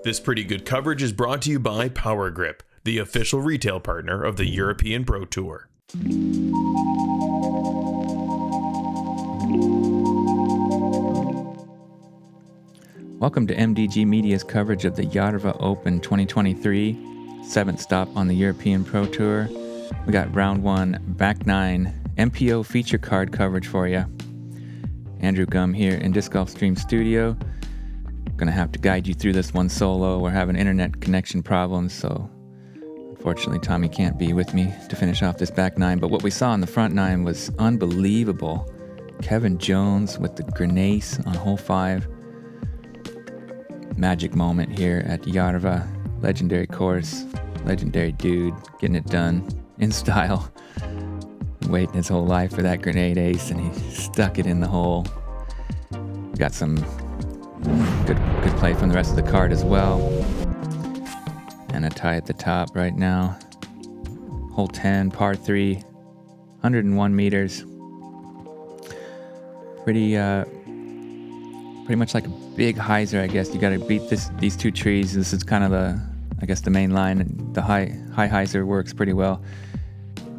This pretty good coverage is brought to you by Power Grip, the official retail partner of the European Pro Tour. Welcome to MDG Media's coverage of the Järva Open 2023, 7th stop on the European Pro Tour. We got round 1, back 9, MPO feature card coverage for you. Andrew Gum here in Discgolf Stream Studio. Gonna have to guide you through this one solo. We're having internet connection problems, so unfortunately Tomi can't be with me to finish off this back 9. But what we saw in the front 9 was unbelievable. Kevin Jones with the grenades on hole 5. Magic moment here at Järva. Legendary course, legendary dude, getting it done in style. Waiting his whole life for that grenade ace, and he stuck it in the hole. Got some good play from the rest of the card as well. And a tie at the top right now. Hole 10, par 3, 101 meters. Pretty much like a big hyzer, I guess. You got to beat these two trees. This is kind of the main line. The high hyzer works pretty well.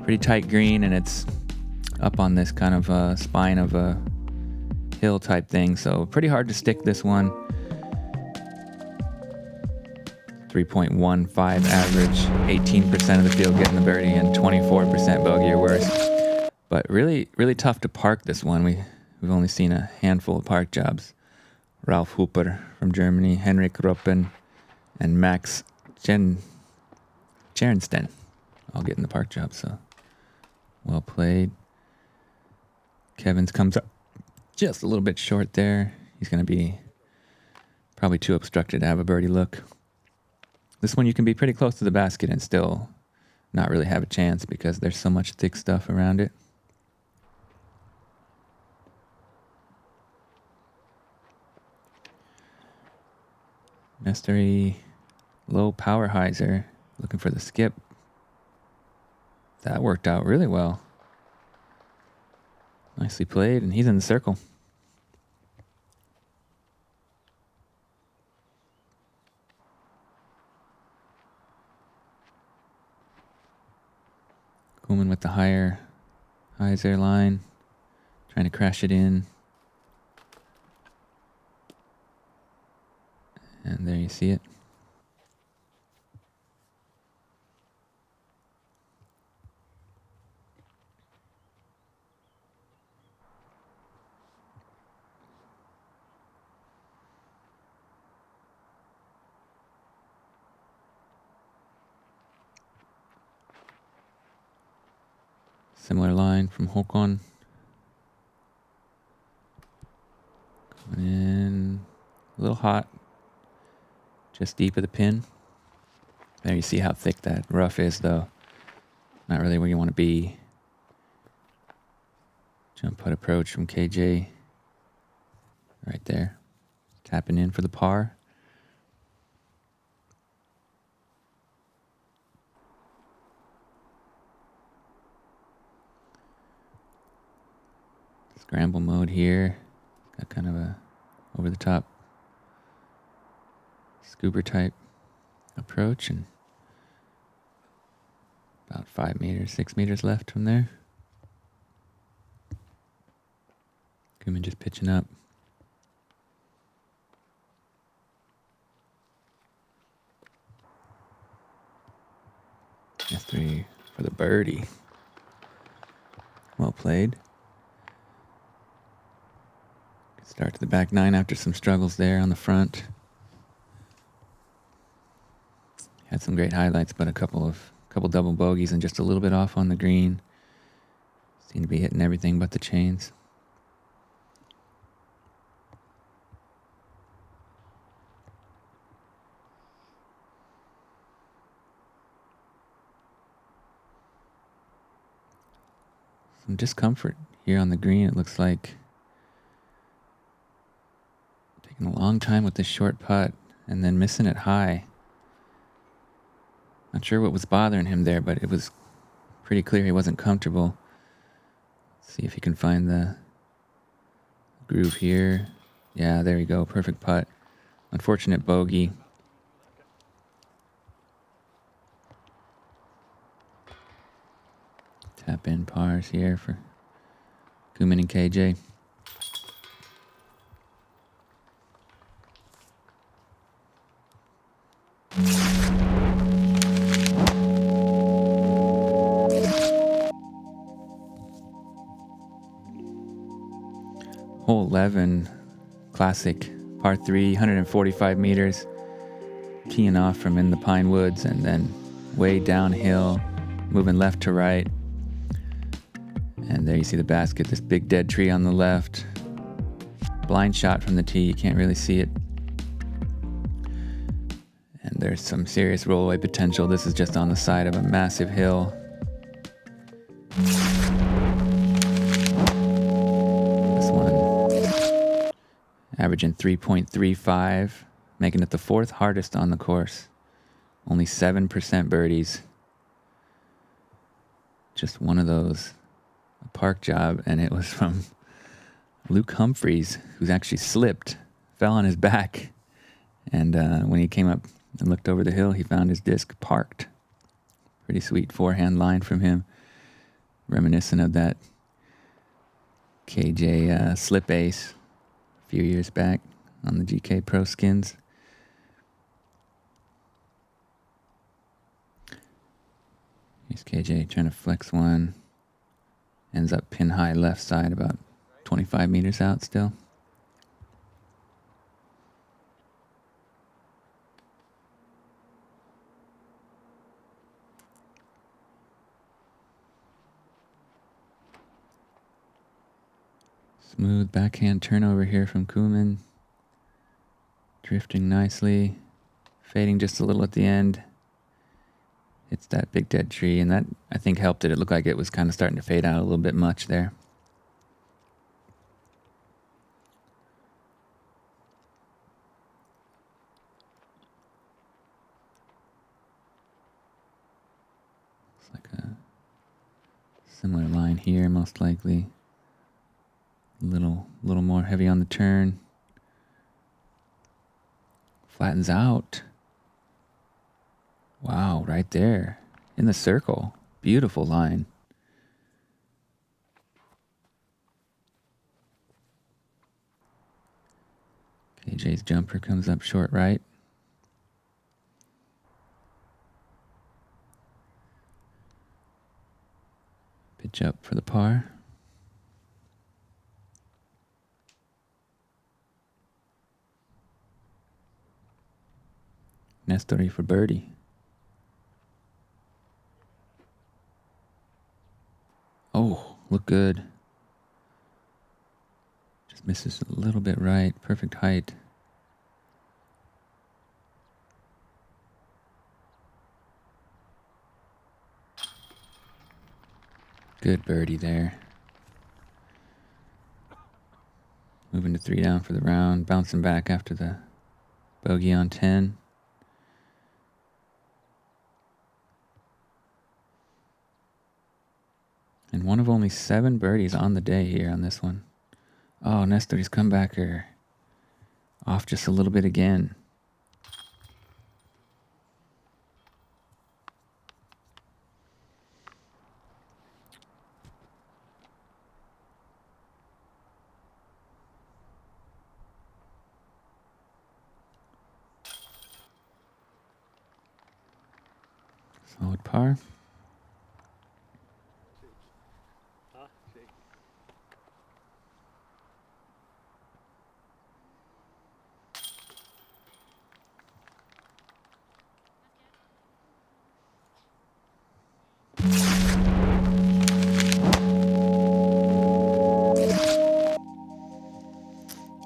Pretty tight green, and it's up on this kind of spine of a hill type thing. So pretty hard to stick this one. 3.15 average, 18% of the field getting the birdie, and 24% bogey or worse. But really, really tough to park this one. We've only seen a handful of park jobs. Ralf Hooper from Germany, Henrik Ruppen, and Max Cherensten all getting the park job, so well played. Kevin's comes up just a little bit short there. He's going to be probably too obstructed to have a birdie look. This one you can be pretty close to the basket and still not really have a chance because there's so much thick stuff around it. Nestori, low power hyzer, looking for the skip. That worked out really well. Nicely played, and he's in the circle. Kymen with the higher hyzer line, trying to crash it in. And there you see it. Similar line from Håkon. Coming in a little hot. Just deep of the pin. There you see how thick that rough is, though. Not really where you want to be. Jump putt approach from KJ. Right there. Tapping in for the par. Scramble mode here. Got kind of a over the top scuba type approach, and about 5 meters, 6 meters left from there. Kymen just pitching up. Nestori for the birdie. Well played. Good start to the back 9 after some struggles there on the front. Had some great highlights, but a couple double bogeys and just a little bit off on the green. Seemed to be hitting everything but the chains. Some discomfort here on the green. It looks like taking a long time with this short putt and then missing it high. Not sure what was bothering him there, but it was pretty clear he wasn't comfortable. Let's see if he can find the groove here. Yeah, there you go. Perfect putt. Unfortunate bogey. Tap in pars here for Kymen and KJ. Hole 11, classic par 3, 145 meters, teeing off from in the pine woods and then way downhill, moving left to right. And there you see the basket, this big dead tree on the left. Blind shot from the tee, you can't really see it. And there's some serious rollaway potential. This is just on the side of a massive hill. Averaging 3.35, making it the 4th hardest on the course. Only 7% birdies. Just one of those, a park job, and it was from Luke Humphreys, who's actually slipped, fell on his back, and when he came up and looked over the hill, he found his disc parked. Pretty sweet forehand line from him, reminiscent of that KJ slip ace a few years back on the GK Pro skins. Here's KJ trying to flex one. Ends up pin high left side, about 25 meters out still. Smooth backhand turnover here from Kymen. Drifting nicely. Fading just a little at the end. It's that big dead tree, and that, I think, helped it. It looked like it was kind of starting to fade out a little bit much there. It's like a similar line here, most likely. A little more heavy on the turn. Flattens out. Wow, right there in the circle. Beautiful line. KJ's jumper comes up short right. Pitch up for the par. Nestori for birdie. Oh, look good. Just misses a little bit right. Perfect height. Good birdie there. Moving to 3 down for the round. Bouncing back after the bogey on 10. And one of only 7 birdies on the day here on this one. Oh, Nestori's comebacker. Off just a little bit again. Solid par.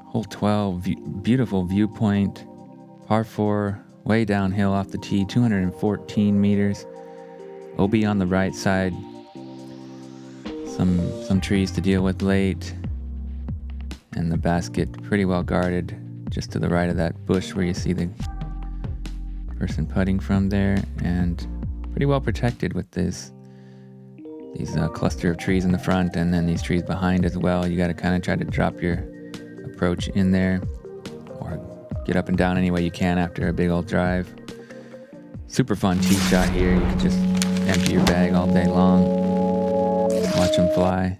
Hole 12, beautiful viewpoint, par 4, way downhill off the tee, 214 meters. OB on the right side, some trees to deal with late, and the basket pretty well guarded, just to the right of that bush where you see the person putting from there, and pretty well protected with these cluster of trees in the front, and then these trees behind as well. You got to kind of try to drop your approach in there, or get up and down any way you can after a big old drive. Super fun tee shot here. You can just empty your bag all day long. Watch them fly.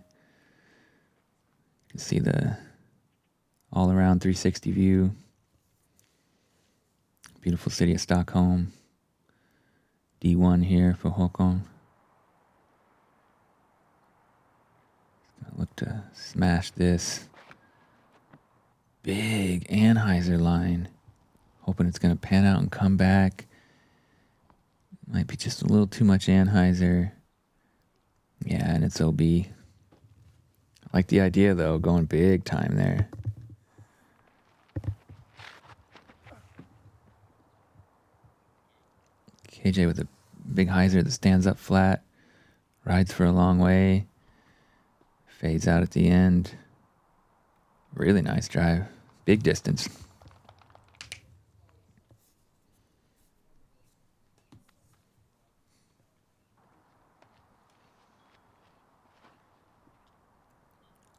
You can see the all-around 360 view. Beautiful city of Stockholm. D1 here for Håkon. Look to smash this big Anheuser line. Hoping it's going to pan out and come back. Might be just a little too much Anheuser. Yeah, and it's OB. I like the idea, though, going big time there. KJ with a big hyzer that stands up flat. Rides for a long way. Fades out at the end. Really nice drive. Big distance.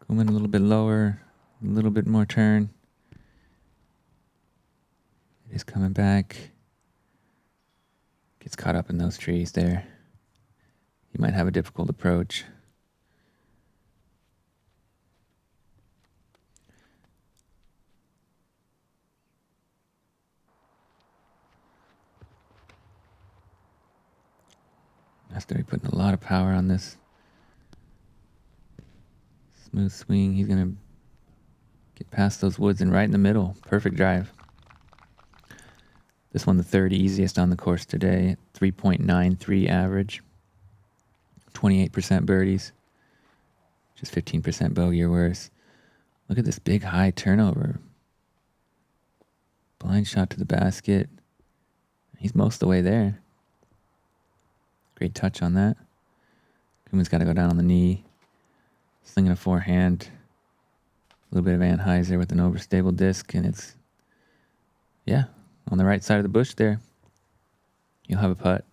Going a little bit lower, a little bit more turn. It is coming back. Gets caught up in those trees there. You might have a difficult approach. Nestori putting a lot of power on this. Smooth swing. He's going to get past those woods and right in the middle. Perfect drive. This one, the third easiest on the course today. 3.93 average. 28% birdies. Just 15% bogey or worse. Look at this big high turnover. Blind shot to the basket. He's most of the way there. Great touch on that. Kymen's got to go down on the knee. Slinging a forehand. A little bit of Anheuser with an overstable disc, and it's, yeah, on the right side of the bush there. You'll have a putt.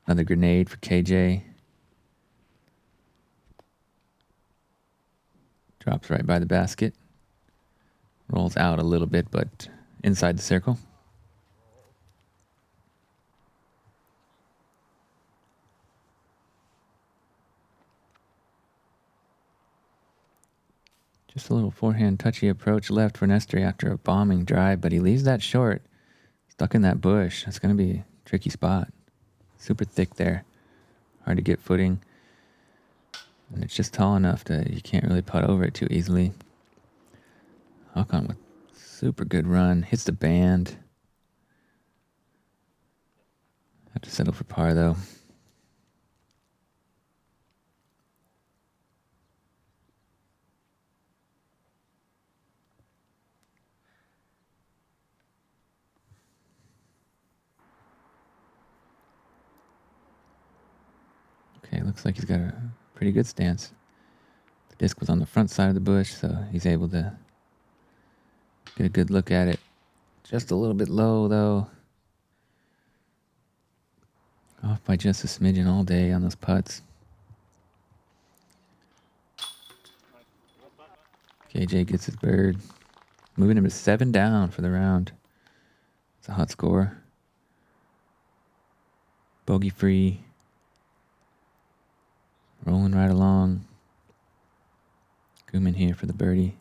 Another grenade for KJ. Drops right by the basket. Rolls out a little bit, but inside the circle. Just a little forehand touchy approach left for Nestori after a bombing drive, but he leaves that short. Stuck in that bush. That's going to be a tricky spot. Super thick there. Hard to get footing. And it's just tall enough that you can't really putt over it too easily. Håkon with super good run. Hits the band. Have to settle for par though. Okay, looks like he's got a pretty good stance. The disc was on the front side of the bush, so he's able to get a good look at it. Just a little bit low, though. Off by just a smidgen all day on those putts. KJ gets his bird. Moving him to 7 down for the round. It's a hot score. Bogey free. Rolling right along. Kymen here for the birdie.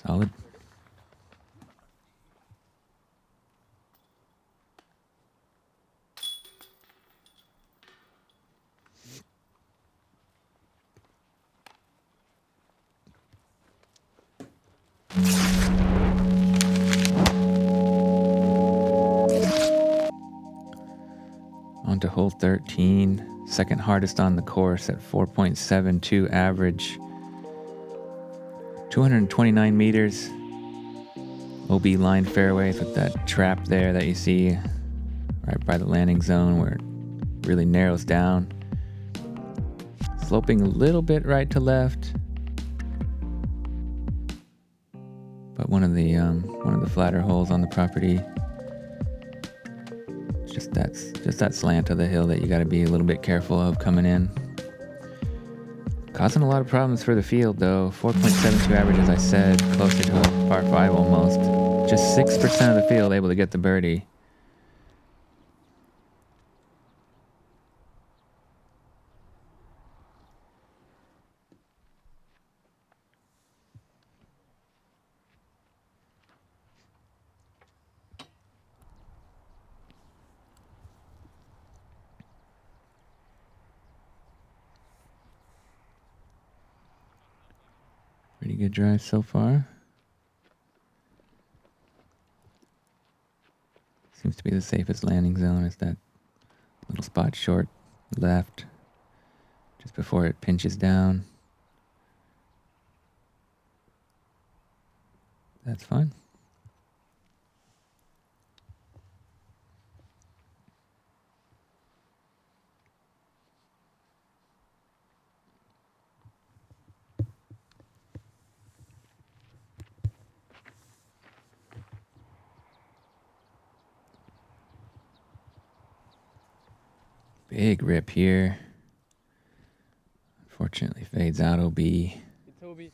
Solid. On to hole 13, second hardest on the course at 4.72 average. 229 meters. OB line fairways with that trap there that you see right by the landing zone where it really narrows down. Sloping a little bit right to left. But one of the flatter holes on the property. Just that slant of the hill that you got to be a little bit careful of coming in. Causing a lot of problems for the field though. 4.72 average, as I said, closer to a par 5 almost. Just 6% of the field able to get the birdie. Pretty good drive so far. Seems to be the safest landing zone is that little spot short left, just before it pinches down. That's fine. Big rip here. Unfortunately fades out OB. Tomi.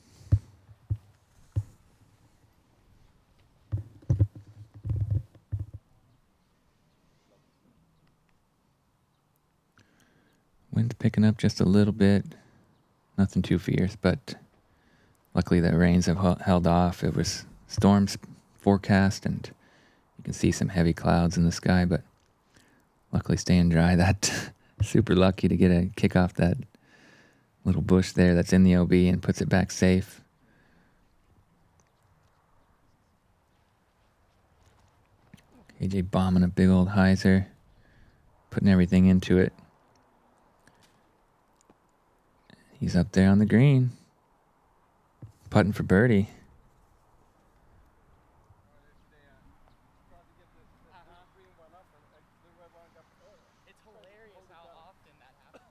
Wind's picking up just a little bit. Nothing too fierce, but luckily the rains have held off. It was storms forecast and you can see some heavy clouds in the sky, but luckily staying dry. That super lucky to get a kick off that little bush there that's in the OB and puts it back safe. KJ bombing a big old hyzer, putting everything into it. He's up there on the green, putting for birdie. It's hilarious how often that happens.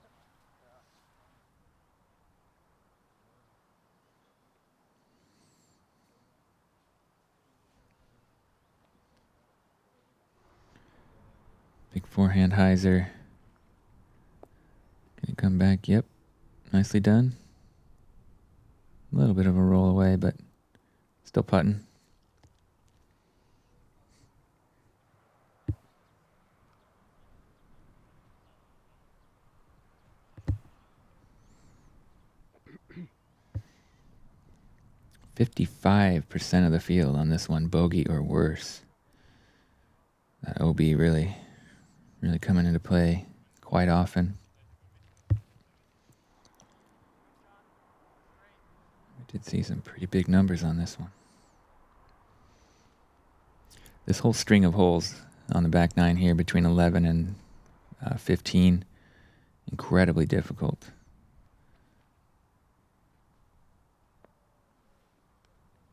4-hand hyzer. Can it come back? Yep. Nicely done. A little bit of a roll away, but still putting. %55% of the field on this one, bogey or worse. That OB really coming into play quite often. We did see some pretty big numbers on this one. This whole string of holes on the back nine here between 11 and 15, incredibly difficult.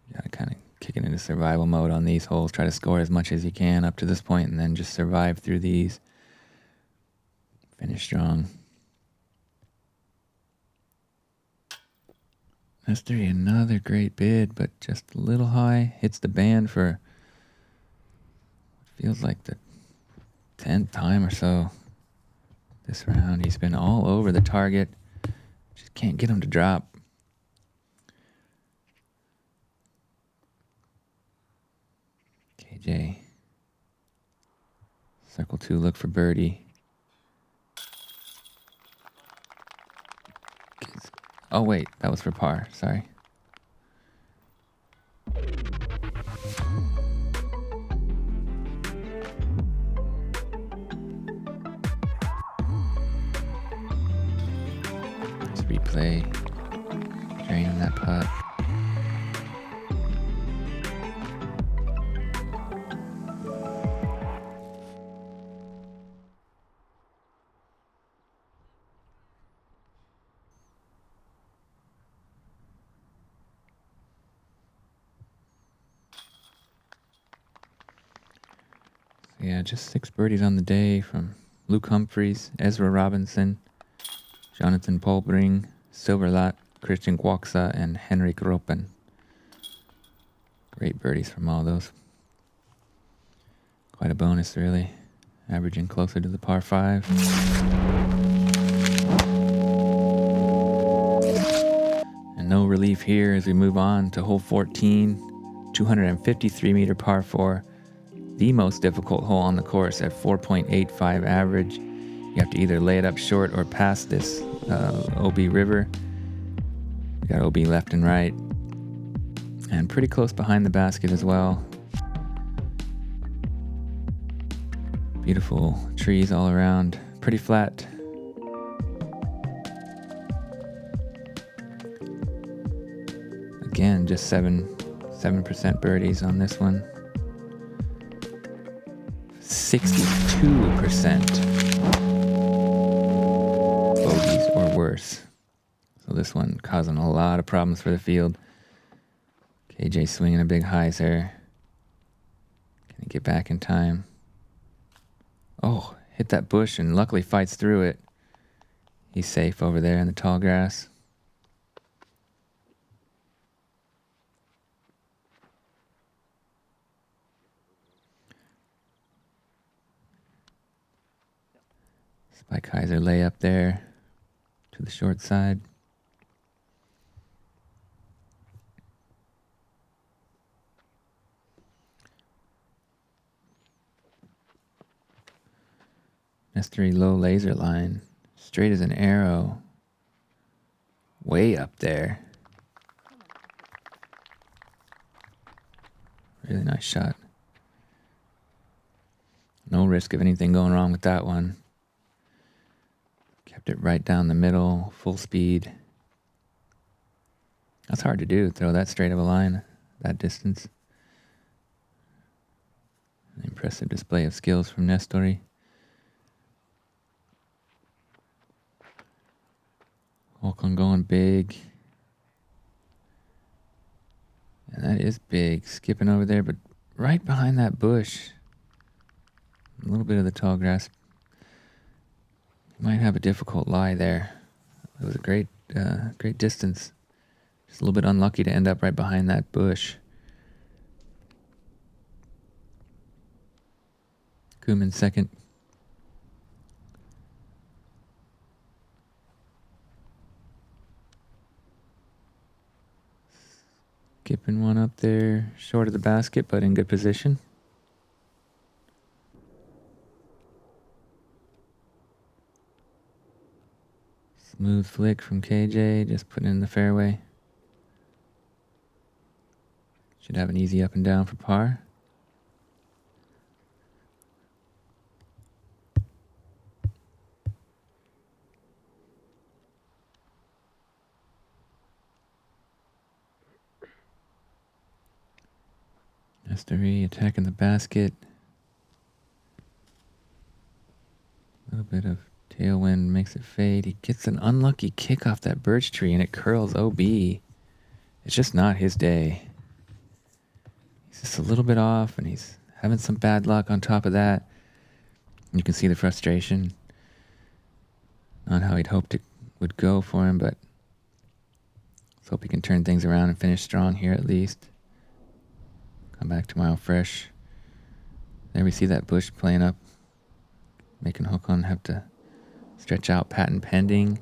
You gotta kind of kick it into survival mode on these holes, try to score as much as you can up to this point and then just survive through these. Finish strong. Nestori, another great bid, but just a little high. Hits the band for what feels like the 10th time or so this round. He's been all over the target. Just can't get him to drop. KJ. Circle 2, look for birdie. Oh wait, that was for par, sorry. Let's replay. Draining that putt. Yeah, just 6 birdies on the day from Luke Humphreys, Ezra Robinson, Jonathan Polbring, Silverlat, Christian Guaxa, and Henrik Ropen. Great birdies from all those. Quite a bonus, really. Averaging closer to the par 5. And no relief here as we move on to hole 14, 253 meter par 4. The most difficult hole on the course at 4.85 average. You have to either lay it up short or pass this OB river. We got OB left and right. And pretty close behind the basket as well. Beautiful trees all around. Pretty flat. Again, just 7% birdies on this one. 62% bogeys or worse. So this one causing a lot of problems for the field. KJ swinging a big hyzer. Can he get back in time? Oh, hit that bush and luckily fights through it. He's safe over there in the tall grass. Spike hyzer lay up there to the short side. Nestori low laser line, straight as an arrow, way up there. Really nice shot. No risk of anything going wrong with that one. Kept it right down the middle, full speed. That's hard to do, throw that straight of a line, that distance. An impressive display of skills from Nestori. Håkon going big. And that is big. Skipping over there, but right behind that bush. A little bit of the tall grass. Might have a difficult lie there. It was a great distance. Just a little bit unlucky to end up right behind that bush. Kymen second. Skipping one up there, short of the basket, but in good position. Smooth flick from KJ, just putting in the fairway. Should have an easy up and down for par. Nestori attacking the basket. A little bit of tailwind makes it fade. He gets an unlucky kick off that birch tree and it curls OB. It's just not his day. He's just a little bit off and he's having some bad luck on top of that. You can see the frustration. Not how he'd hoped it would go for him, but let's hope he can turn things around and finish strong here at least. Come back tomorrow fresh. There we see that bush playing up, making Håkon have to stretch out patent pending.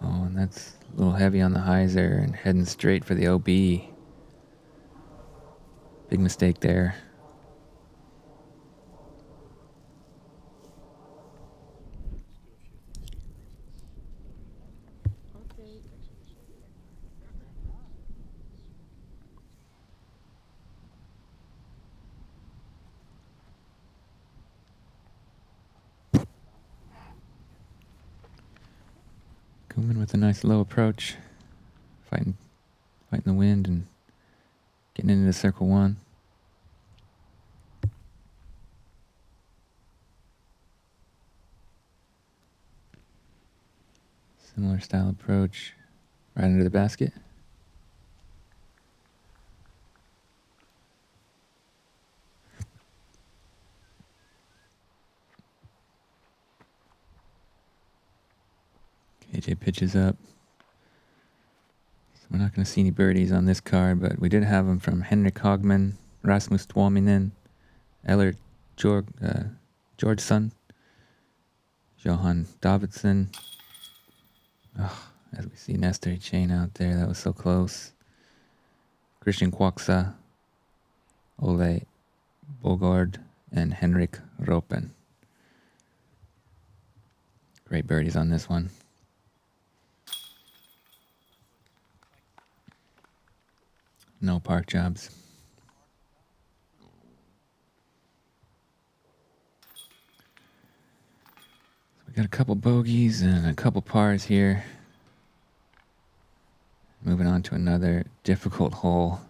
Oh, and that's a little heavy on the hyzer and heading straight for the OB. Big mistake there. Kymen with a nice low approach, fighting the wind and getting into circle one. Similar style approach, right under the basket. KJ pitches up. So we're not going to see any birdies on this card, but we did have them from Henrik Hagman, Rasmus Tuominen, Eller Georgeson, Johan Davidson. Oh, as we see Nestori chain out there, that was so close. Christian Quaxa, Ole Bogard, and Henrik Ropen. Great birdies on this one. No park jobs. So we Got a couple bogeys and a couple pars here. Moving on to another difficult hole.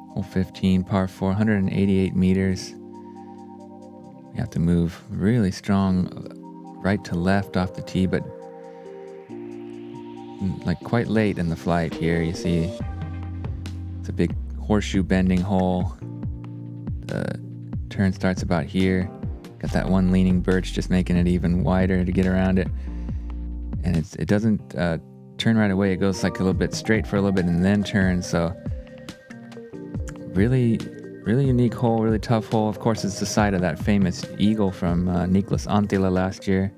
Hole 15, par 4, 188 meters. You have to move really strong right to left off the tee, but like quite late in the flight here. You see it's a big horseshoe bending hole. The turn starts about here. Got that one leaning birch just making it even wider to get around it. And it doesn't turn right away. It goes like a little bit straight for a little bit and then turns. So really unique hole, really tough hole. Of course, it's the site of that famous eagle from Niklas Anttila last year,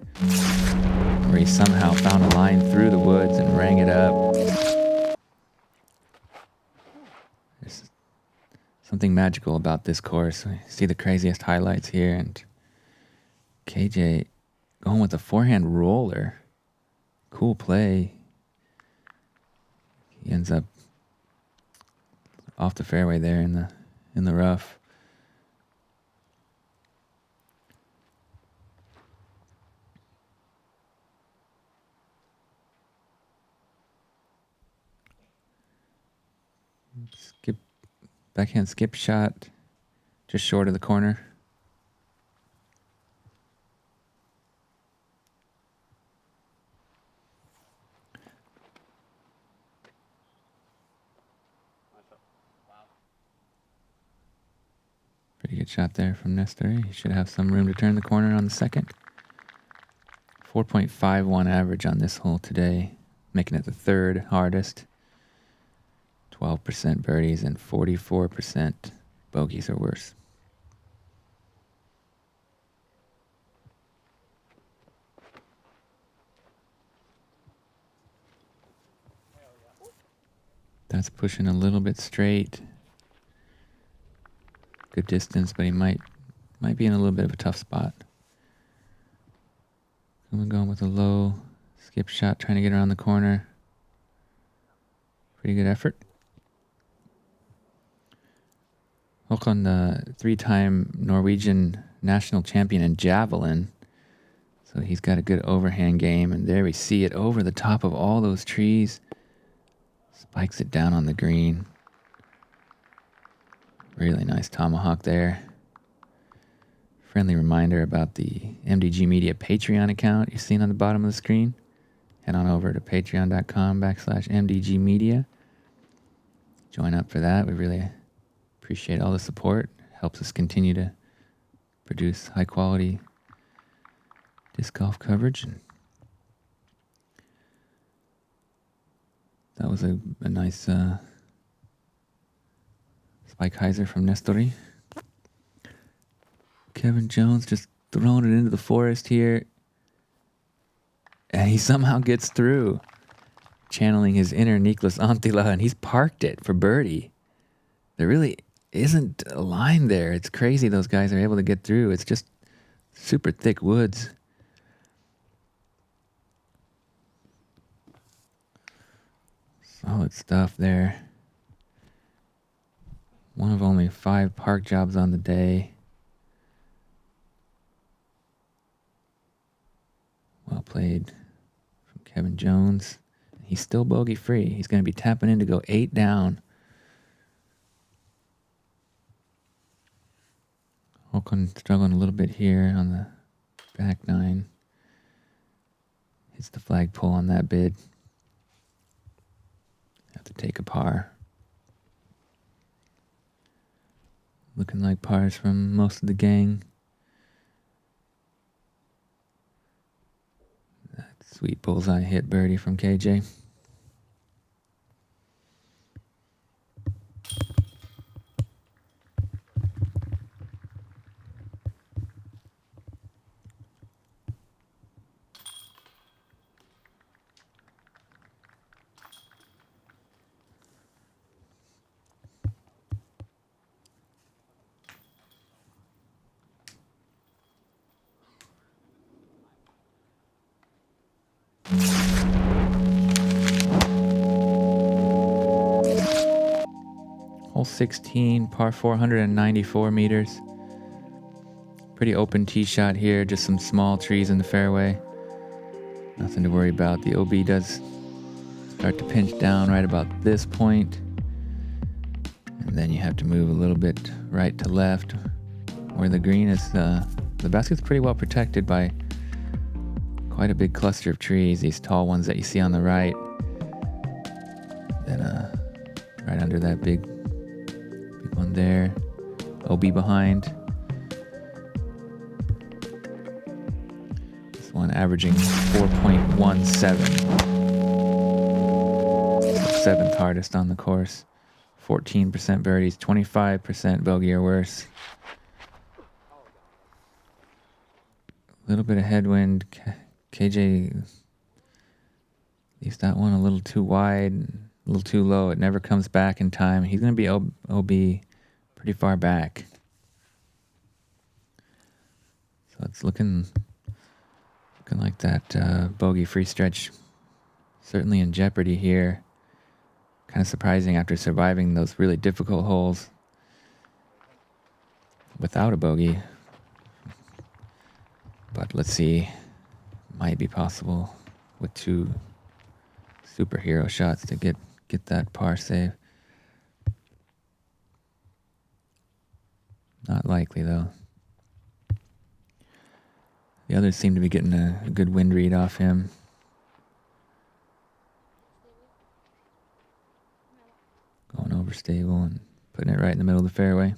where he somehow found a line through the woods and rang it up. There's something magical about this course. I see the craziest highlights here, and KJ going with a forehand roller. Cool play. He ends up off the fairway there in the rough. Backhand skip shot, just short of the corner. Pretty good shot there from Nestori. He should have some room to turn the corner on the second. 4.51 average on this hole today, making it the third hardest. 12% birdies and 44% bogeys or worse. That's pushing a little bit straight. Good distance, but he might be in a little bit of a tough spot. I'm going with a low skip shot, trying to get around the corner. Pretty good effort. Håkon, the three-time Norwegian national champion in javelin. So he's got a good overhand game, and there we see it over the top of all those trees. Spikes it down on the green. Really nice tomahawk there. Friendly reminder about the MDG Media Patreon account you've seen on the bottom of the screen. Head on over to patreon.com/MDG Media. Join up for that. We really appreciate all the support. Helps us continue to produce high quality disc golf coverage. And that was a nice spike hyzer from Nestori. Kevin Jones just throwing it into the forest here. And he somehow gets through, channeling his inner Niklas Anttila, and he's parked it for birdie. There really isn't a line there. It's crazy those guys are able to get through. It's just super thick woods. Solid stuff there. One of only 5 park jobs on the day. Well played from Kevin Jones. He's still bogey free. He's going to be tapping in to go 8 down. Håkon struggling a little bit here on the back 9. Hits the flagpole on that bid. Have to take a par. Looking like pars from most of the gang. That sweet bullseye hit birdie from KJ. 16, par 494 meters. Pretty open tee shot here, just some small trees in the fairway. Nothing to worry about. The OB does start to pinch down right about this point. And then you have to move a little bit right to left where the green is. The basket's pretty well protected by quite a big cluster of trees, these tall ones that you see on the right. Then right under that big one there. OB behind. This one averaging 4.17. Seventh hardest on the course. 14% birdies, 25% bogey or worse. A little bit of headwind. KJ leaves that one a little too wide, a little too low. It never comes back in time. He's going to be OB pretty far back. So it's looking like that bogey-free stretch certainly in jeopardy here. Kind of surprising after surviving those really difficult holes without a bogey. But let's see. Might be possible with two superhero shots to get that par save. Not likely though. The others seem to be getting a good wind read off him. Going over stable and putting it right in the middle of the fairway.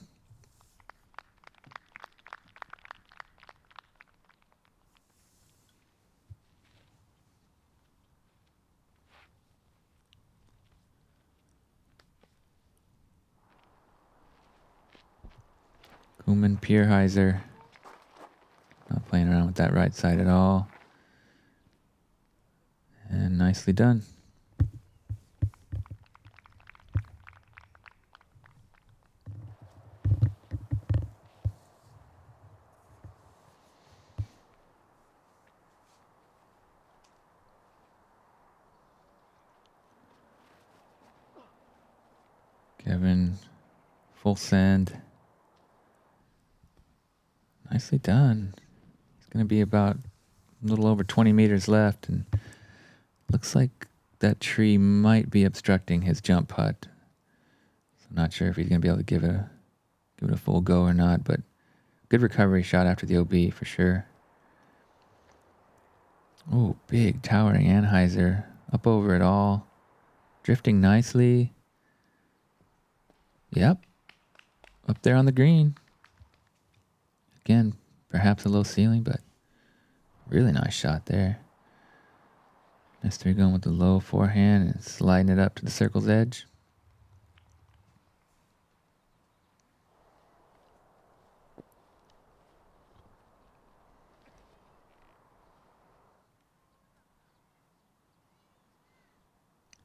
Kymen, Pierheiser. Not playing around with that right side at all. And nicely done. Kevin, full send. Nicely done. It's going to be about a little over 20 meters left, and looks like that tree might be obstructing his jump putt. So I'm not sure if he's going to be able to give it a full go or not, but good recovery shot after the OB for sure. Oh, big towering Anheuser up over it all, drifting nicely. Yep, up there on the green. Again, perhaps a low ceiling, but really nice shot there. Nestori going with the low forehand and sliding it up to the circle's edge.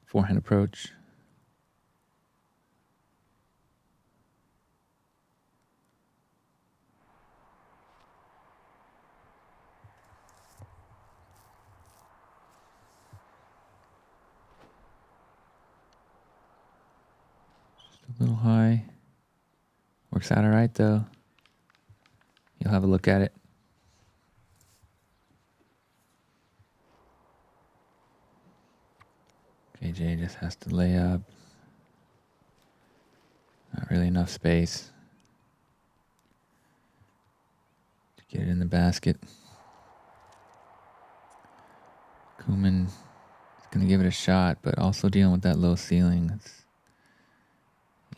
Forehand approach. A little high. Works out all right, though. You'll have a look at it. KJ just has to lay up. Not really enough space to get it in the basket. Kymen is going to give it a shot, but also dealing with that low ceiling.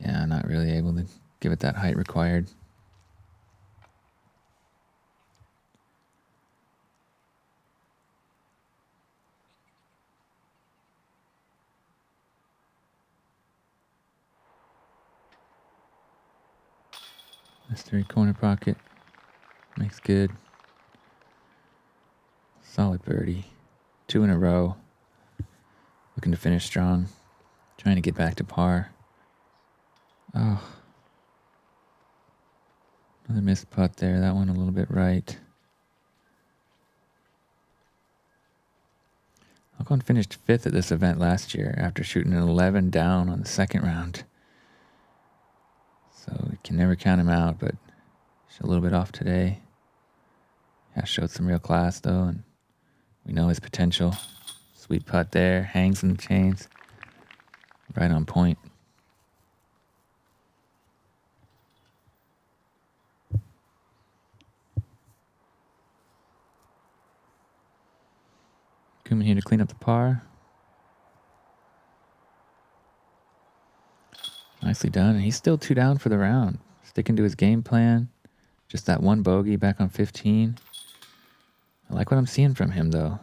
Yeah, not really able to give it that height required. Nestori corner pocket. Makes good. Solid birdie. 2 in a row. Looking to finish strong. Trying to get back to par. Oh. Another missed putt there. That one a little bit right. Håkon finished 5th at this event last year after shooting an 11 down on the second round. Can never count him out, but he's a little bit off today. Yeah, showed some real class though, and we know his potential. Sweet putt there, hangs in the chains. Right on point. Kymen here to clean up the par. Nicely done. And he's still 2 down for the round. Sticking to his game plan. Just that one bogey back on 15. I like what I'm seeing from him though.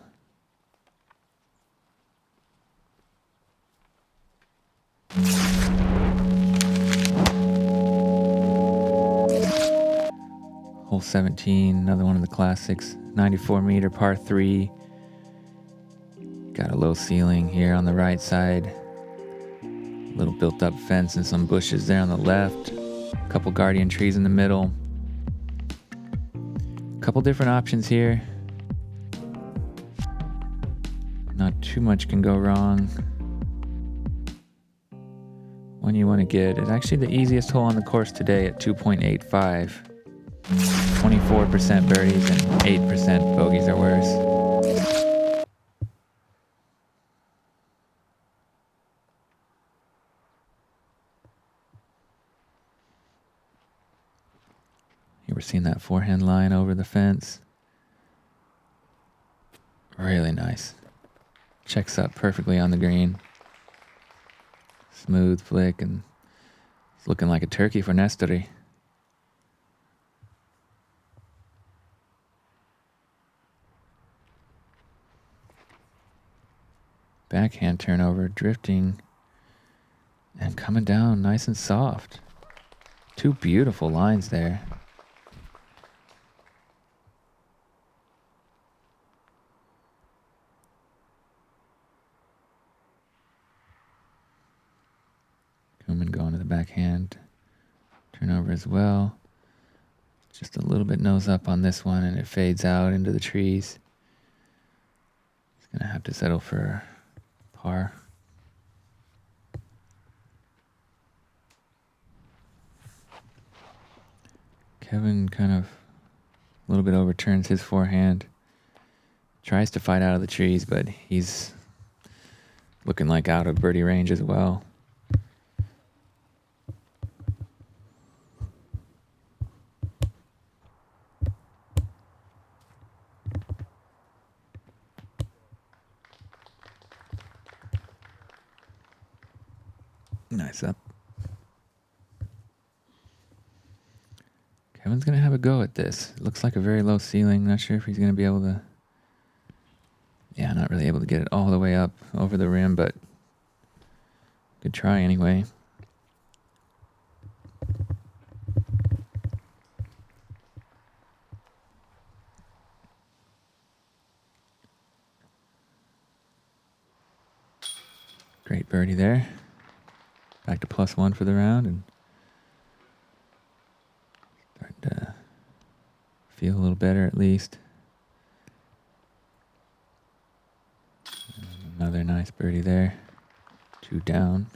Hole 17, another one of the classics. 94-meter par 3. Got a low ceiling here on the right side. A little built-up fence and some bushes there on the left. A couple guardian trees in the middle. A couple different options here. Not too much can go wrong. One you want to get is actually the easiest hole on the course today at 2.85. 24% birdies and 8% bogeys or worse. Here we're seeing that forehand line over the fence. Really nice. Checks up perfectly on the green. Smooth flick, and it's looking like a turkey for Nestori. Backhand turnover, drifting, and coming down nice and soft. 2 beautiful lines there. Kymen going to the backhand turnover as well. Just a little bit nose up on this one, and it fades out into the trees. He's going to have to settle for par. Kevin kind of a little bit overturns his forehand. Tries to fight out of the trees, but he's looking like out of birdie range as well. Nice up. Kevin's going to have a go at this. It looks like a very low ceiling. Not sure if he's going to be able to... Yeah, not really able to get it all the way up over the rim, but good try anyway. Great birdie there. Back to +1 for the round, and starting to feel a little better at least. Another nice birdie there. 2 down.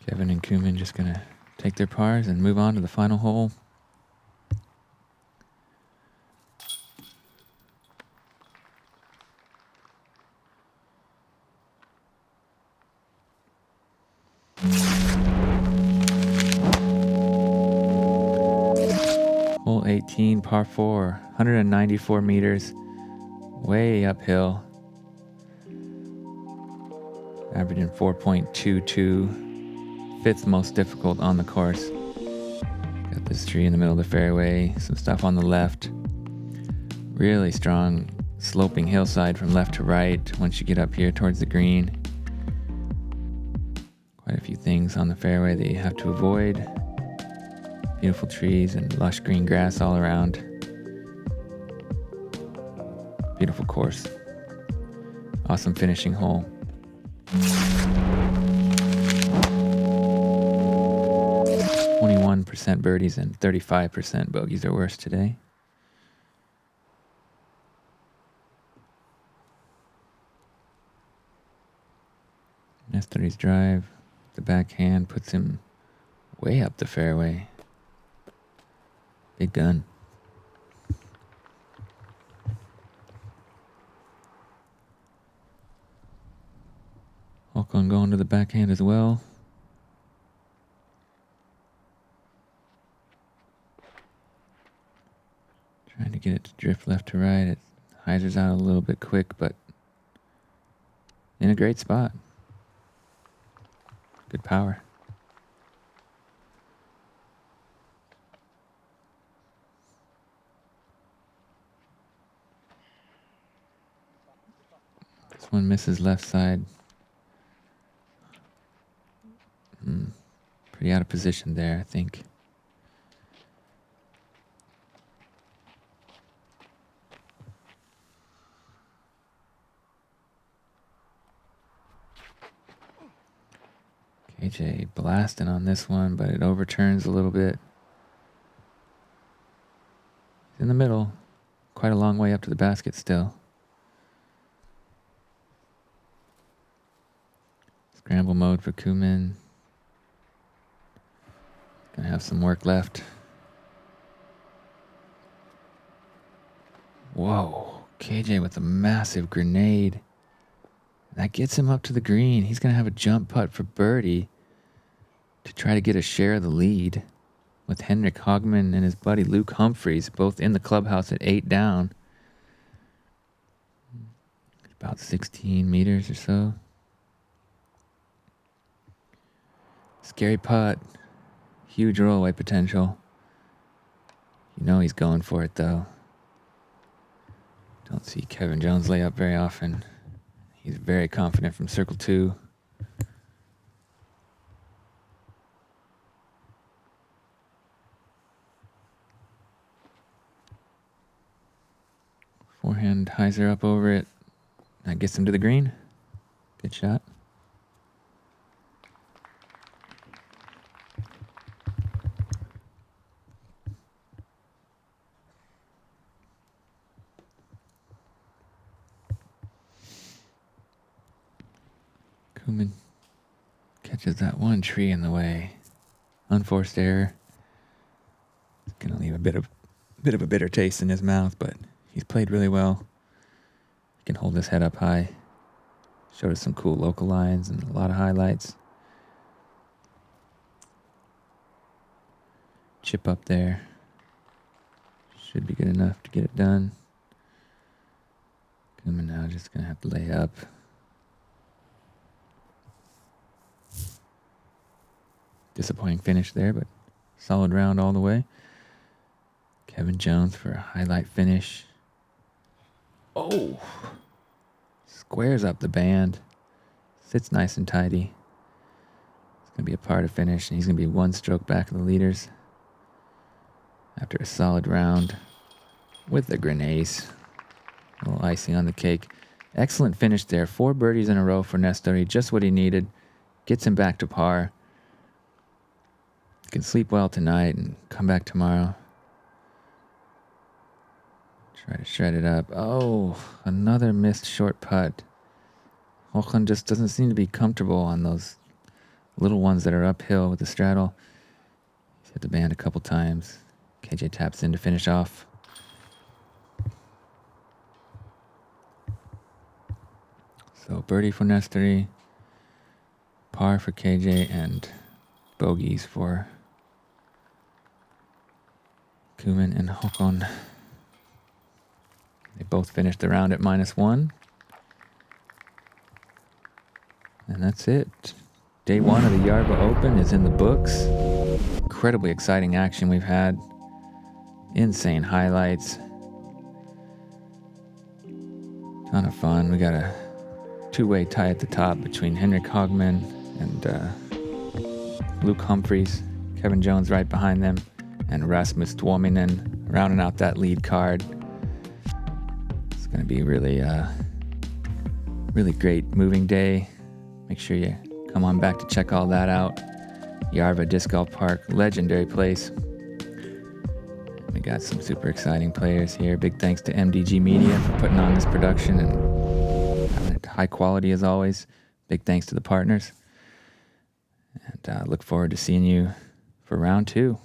Kevin and Kymen just going to take their pars and move on to the final hole. Hole 18, par 4, 194 meters, way uphill. Averaging 4.22. 5th most difficult on the course. Got this tree in the middle of the fairway, some stuff on the left. Really strong sloping hillside from left to right once you get up here towards the green. Quite a few things on the fairway that you have to avoid. Beautiful trees and lush green grass all around. Beautiful course. Awesome finishing hole. 37% birdies and 35% bogeys or worse today. Nestori's drive, the backhand puts him way up the fairway. Big gun. Håkon going to the backhand as well. Trying to get it to drift left to right. It hyzers out a little bit quick, but in a great spot. Good power. This one misses left side. Pretty out of position there, I think. KJ blasting on this one, but it overturns a little bit. He's in the middle. Quite a long way up to the basket still. Scramble mode for Kymen. Gonna have some work left. Whoa, KJ with a massive grenade. That gets him up to the green. He's gonna have a jump putt for birdie to try to get a share of the lead with Henrik Hogman and his buddy Luke Humphreys both in the clubhouse at 8 down. About 16 meters or so. Scary putt. Huge rollaway potential. You know he's going for it though. Don't see Kevin Jones lay up very often. He's very confident from circle 2. Forehand hyzer up over it. That gets him to the green. Good shot. Kymen catches that one tree in the way. Unforced error. It's gonna leave a bit of a bitter taste in his mouth, but he's played really well. He can hold his head up high. Showed us some cool local lines and a lot of highlights. Chip up there. Should be good enough to get it done. Kymen now just gonna have to lay up. Disappointing finish there, but solid round all the way. Kevin Jones for a highlight finish. Oh! Squares up the band. Sits nice and tidy. It's going to be a par to finish, and he's going to be 1 stroke back of the leaders after a solid round with the grenades. A little icing on the cake. Excellent finish there. 4 birdies in a row for Nestori. Just what he needed. Gets him back to par. Can sleep well tonight and come back tomorrow. Try to shred it up. Oh, another missed short putt. Håkon just doesn't seem to be comfortable on those little ones that are uphill with the straddle. He's hit the band a couple times. KJ taps in to finish off. So birdie for Nestori, par for KJ, and bogeys for Kymen and Håkon. They both finished the round at -1. And that's it. Day 1 of the Järva Open is in the books. Incredibly exciting action we've had. Insane highlights. Ton of fun. We got a 2-way tie at the top between Henrik Hogman and Luke Humphreys. Kevin Jones right behind them. And Rasmus Tuominen rounding out that lead card. It's going to be really great moving day. Make sure you come on back to check all that out. Järva Disc Golf Park, legendary place. We got some super exciting players here. Big thanks to MDG Media for putting on this production and having it high quality as always. Big thanks to the partners. And look forward to seeing you for round 2.